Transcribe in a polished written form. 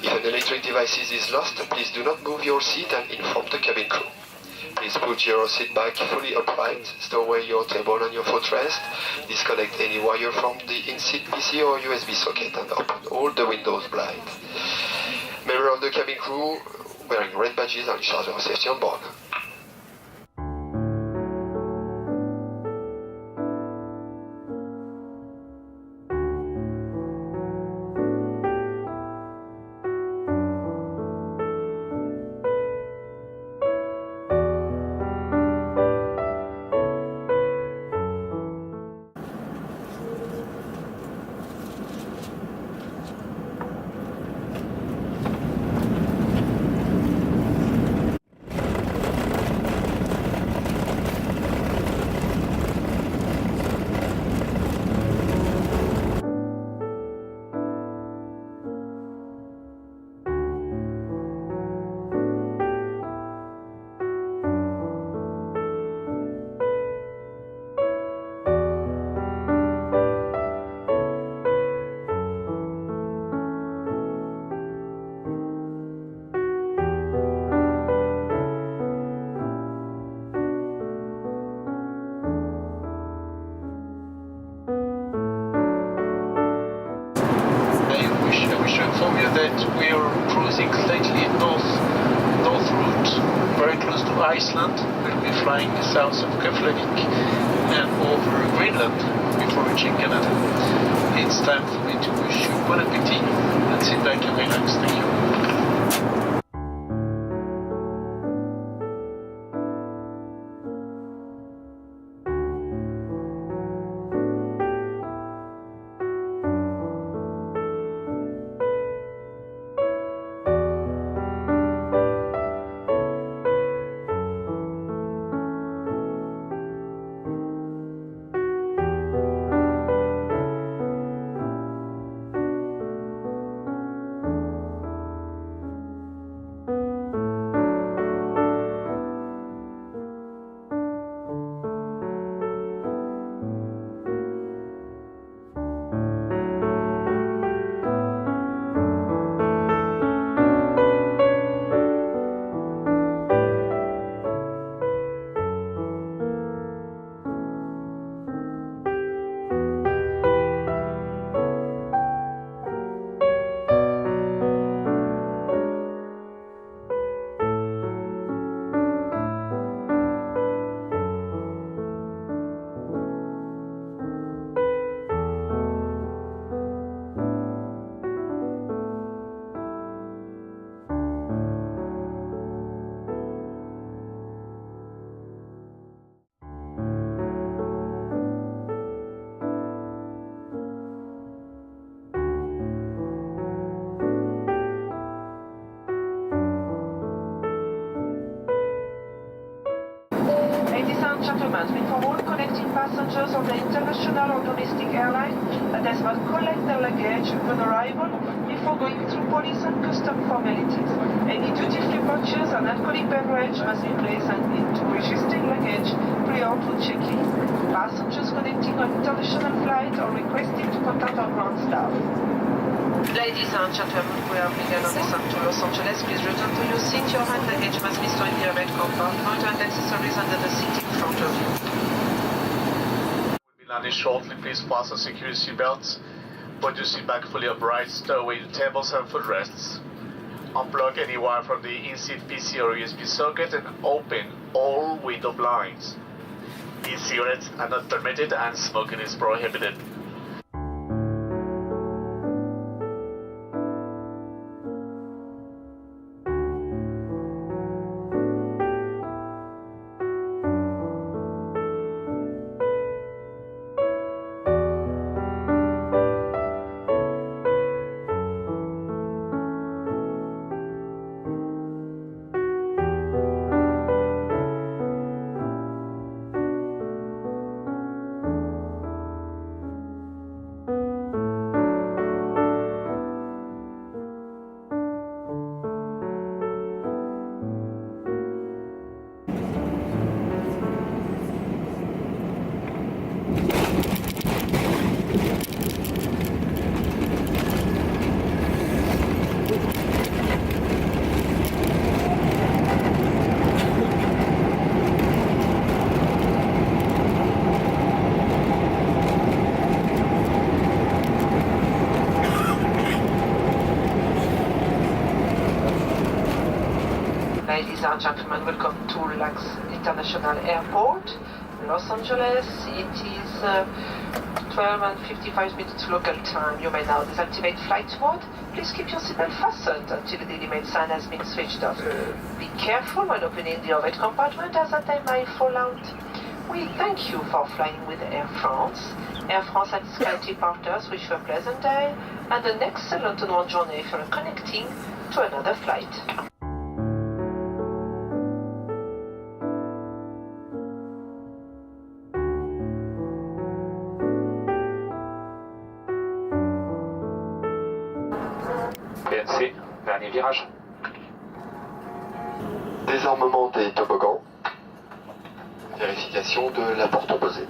If an electric device is lost, please do not move your seat and inform the cabin crew. Please put your seat back fully upright, stow away your table and your footrest, disconnect any wire from the in-seat PC or USB socket, and open all the windows blind. Members of the cabin crew wearing red badges are in charge of safety on board. That we are cruising slightly north route, very close to Iceland. We'll be flying south of Keflavik and over Greenland before reaching Canada. It's time for me to wish you bon appetit and sit back and relax. Thank you. and gentlemen, we inform all connecting passengers on the international or domestic airline that they must collect their luggage upon arrival before going through police and custom formalities. Any duty-free purchase and alcoholic beverage must be placed into registered luggage prior to check-in. Passengers connecting on international flight are requested to contact our ground staff. Ladies and gentlemen, we are beginning on descent to Los Angeles. Please return to your seat. Your hand luggage must be stored in the overhead compartment and accessories under the seat in front of you. We'll be landing shortly. Please fasten security seatbelts. Put your seat back fully upright. Stow away the tables and footrests. Unplug any wire from the in-seat PC or USB socket and open all window blinds. E-cigarettes are not permitted and smoking is prohibited. Ladies and gentlemen, welcome to LAX International Airport, Los Angeles. It is 12:55 local time. You may now deactivate flight mode. Please keep your seatbelt fastened until the limit sign has been switched off. Be careful when opening the overhead compartment as that time may fall out. We thank you for flying with Air France. Air France and SkyPriority wish you a pleasant day and an excellent onward journey if you're connecting to another flight. PNC, dernier virage. Désarmement des toboggans. Vérification de la porte opposée.